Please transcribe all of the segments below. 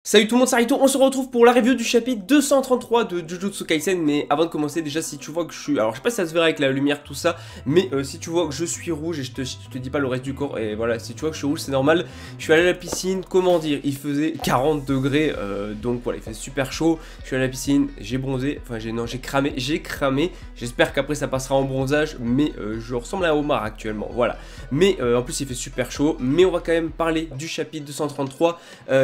Salut tout le monde, c'est Rito, on se retrouve pour la review du chapitre 233 de Jujutsu Kaisen. Mais avant de commencer, déjà si tu vois que je suis... Alors je sais pas si ça se verra avec la lumière tout ça, mais si tu vois que je suis rouge et je te dis pas le reste du corps, et voilà, si tu vois que je suis rouge c'est normal. Je suis allé à la piscine, comment dire, il faisait 40 degrés, donc voilà, il fait super chaud. Je suis allé à la piscine, j'ai bronzé, enfin j'ai cramé. J'espère qu'après ça passera en bronzage, mais je ressemble à un homard actuellement, voilà. Mais en plus il fait super chaud, mais on va quand même parler du chapitre 233.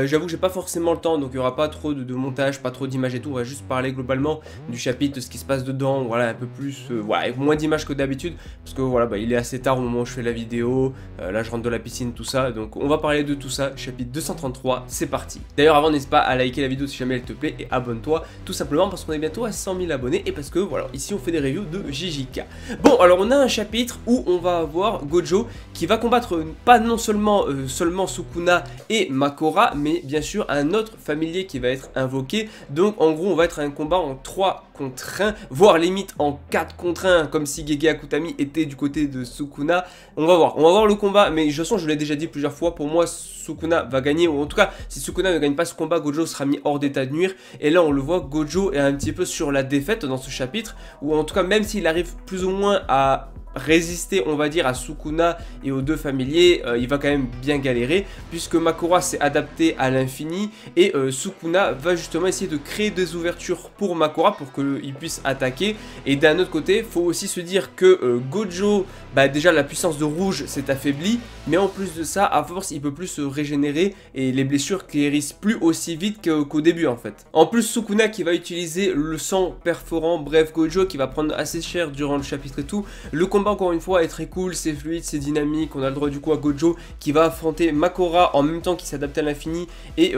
J'avoue que j'ai pas forcément le temps, donc il n'y aura pas trop de montage, pas trop d'images et tout. On va juste parler globalement du chapitre, de ce qui se passe dedans, voilà, un peu plus, voilà, avec moins d'images que d'habitude, parce que voilà, bah, il est assez tard au moment où je fais la vidéo, là je rentre de la piscine, tout ça, donc on va parler de tout ça, chapitre 233, c'est parti. D'ailleurs avant, n'hésite pas à liker la vidéo si jamais elle te plaît, et abonne-toi, tout simplement parce qu'on est bientôt à 100 000 abonnés, et parce que voilà, ici on fait des reviews de JJK. Bon, alors on a un chapitre où on va avoir Gojo qui va combattre pas non seulement, Sukuna et Makora, mais bien sûr un autre familier qui va être invoqué. Donc en gros on va être à un combat en 3 contre 1, voire limite en 4 contre 1, comme si Gege Akutami était du côté de Sukuna. On va voir le combat, mais de toute façon je l'ai déjà dit plusieurs fois, pour moi Sukuna va gagner, ou en tout cas si Sukuna ne gagne pas ce combat, Gojo sera mis hors d'état de nuire. Et là on le voit, Gojo est un petit peu sur la défaite dans ce chapitre, ou en tout cas même s'il arrive plus ou moins à résister, on va dire, à Sukuna et aux deux familiers, il va quand même bien galérer, puisque Makora s'est adapté à l'infini, et Sukuna va justement essayer de créer des ouvertures pour Makora pour qu'il puisse attaquer. Et d'un autre côté, faut aussi se dire que Gojo, bah déjà la puissance de rouge s'est affaiblie, mais en plus de ça, à force il peut plus se régénérer, et les blessures guérissent plus aussi vite qu'au début en fait. En plus Sukuna qui va utiliser le sang perforant, bref Gojo qui va prendre assez cher durant le chapitre et tout. Le combat encore une fois est très cool, c'est fluide, c'est dynamique. On a le droit du coup à Gojo qui va affronter Makora en même temps qu'il s'adapte à l'infini, et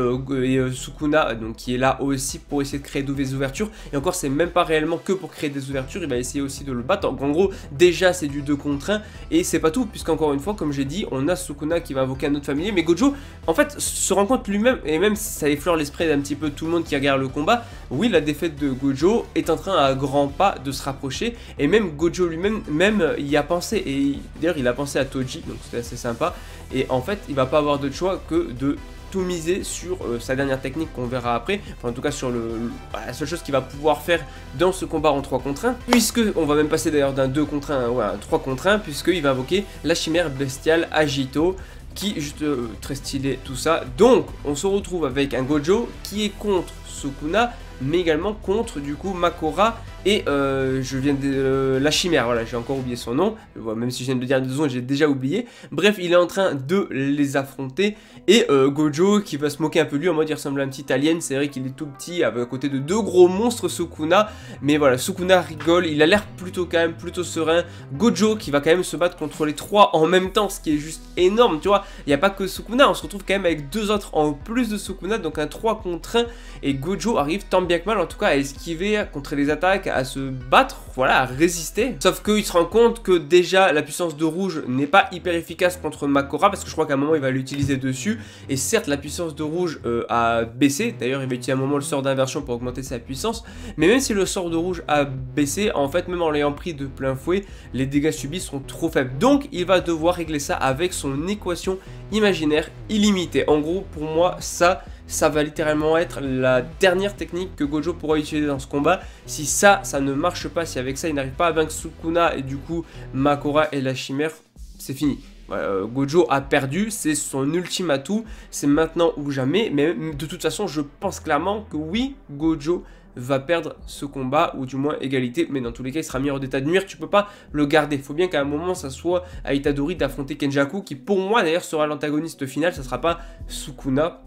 Sukuna donc qui est là aussi pour essayer de créer de nouvelles ouvertures. Et encore c'est même pas réellement que pour créer des ouvertures, il va essayer aussi de le battre. Donc en gros déjà c'est du 2 contre 1, et c'est pas tout, puisqu'encore une fois comme j'ai dit, on a Sukuna qui va invoquer un autre familier, mais Gojo en fait se rend compte lui-même, et même si ça effleure l'esprit d'un petit peu tout le monde qui regarde le combat, oui la défaite de Gojo est en train à grands pas de se rapprocher, et même Gojo lui-même il y a pensé, et d'ailleurs il a pensé à Toji, donc c'était assez sympa, et en fait il va pas avoir d'autre choix que de tout miser sur sa dernière technique qu'on verra après, enfin en tout cas sur la seule chose qu'il va pouvoir faire dans ce combat en 3 contre 1, puisque on va même passer d'ailleurs d'un 2 contre 1 à un 3 contre 1, puisqu'il va invoquer la chimère bestiale Agito, qui est juste très stylé tout ça. Donc on se retrouve avec un Gojo qui est contre Sukuna, mais également contre du coup Makora et je viens de la chimère, voilà, j'ai encore oublié son nom, même si je viens de le dire 2 secondes, j'ai déjà oublié. Bref, il est en train de les affronter, et Gojo qui va se moquer un peu de lui en mode il ressemble à un petit alien. C'est vrai qu'il est tout petit à côté de 2 gros monstres Sukuna, mais voilà, Sukuna rigole, il a l'air plutôt quand même plutôt serein. Gojo qui va quand même se battre contre les 3 en même temps, ce qui est juste énorme, tu vois. Il n'y a pas que Sukuna, on se retrouve quand même avec 2 autres en plus de Sukuna, donc un 3 contre 1, et Gojo arrive tant bien que mal en tout cas à esquiver, contre les attaques, à se battre, voilà, à résister. Sauf qu'il se rend compte que déjà la puissance de rouge n'est pas hyper efficace contre Makora, parce que je crois qu'à un moment il va l'utiliser dessus, et certes la puissance de rouge a baissé, d'ailleurs il va utiliser à un moment le sort d'inversion pour augmenter sa puissance, mais même si le sort de rouge a baissé, en fait même en l'ayant pris de plein fouet, les dégâts subis sont trop faibles, donc il va devoir régler ça avec son équation imaginaire illimitée. En gros pour moi ça va littéralement être la dernière technique que Gojo pourra utiliser dans ce combat. Si ça ne marche pas, si avec ça il n'arrive pas à vaincre Sukuna et du coup Makora et la chimère, c'est fini. Gojo a perdu, c'est son ultime atout, c'est maintenant ou jamais, mais de toute façon je pense clairement que oui, Gojo va perdre ce combat, ou du moins égalité, mais dans tous les cas il sera mis hors d'état de nuire, tu peux pas le garder. Faut bien qu'à un moment ça soit à Itadori d'affronter Kenjaku, qui pour moi d'ailleurs sera l'antagoniste final, ça sera pas Sukuna.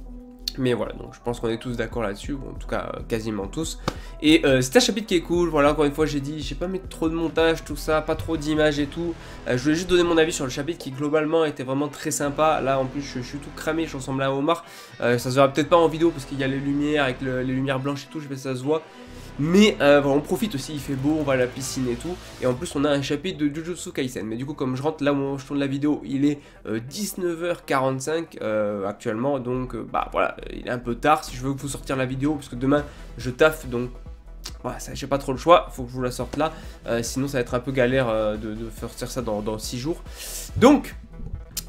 Mais voilà, donc je pense qu'on est tous d'accord là-dessus, en tout cas quasiment tous. Et c'est un chapitre qui est cool, voilà, encore une fois j'ai dit, j'ai pas mis trop de montage, tout ça, pas trop d'images et tout. Je voulais juste donner mon avis sur le chapitre qui globalement était vraiment très sympa. Là en plus je suis tout cramé, je ressemble à un homard. Ça se verra peut-être pas en vidéo parce qu'il y a les lumières, avec les lumières blanches et tout, je sais pas si ça se voit. Mais voilà, on profite aussi, il fait beau, on va à la piscine et tout. Et en plus on a un chapitre de Jujutsu Kaisen. Mais du coup comme je rentre là où je tourne la vidéo, il est 19h45 actuellement. Donc bah voilà, il est un peu tard si je veux vous sortir la vidéo, parce que demain je taffe, donc voilà, j'ai pas trop le choix, faut que je vous la sorte là. Sinon ça va être un peu galère de sortir ça dans 6 jours. Donc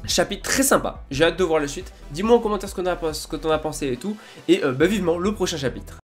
Chapitre très sympa, j'ai hâte de voir la suite. Dis-moi en commentaire ce que t'en as pensé et tout. Et bah vivement le prochain chapitre.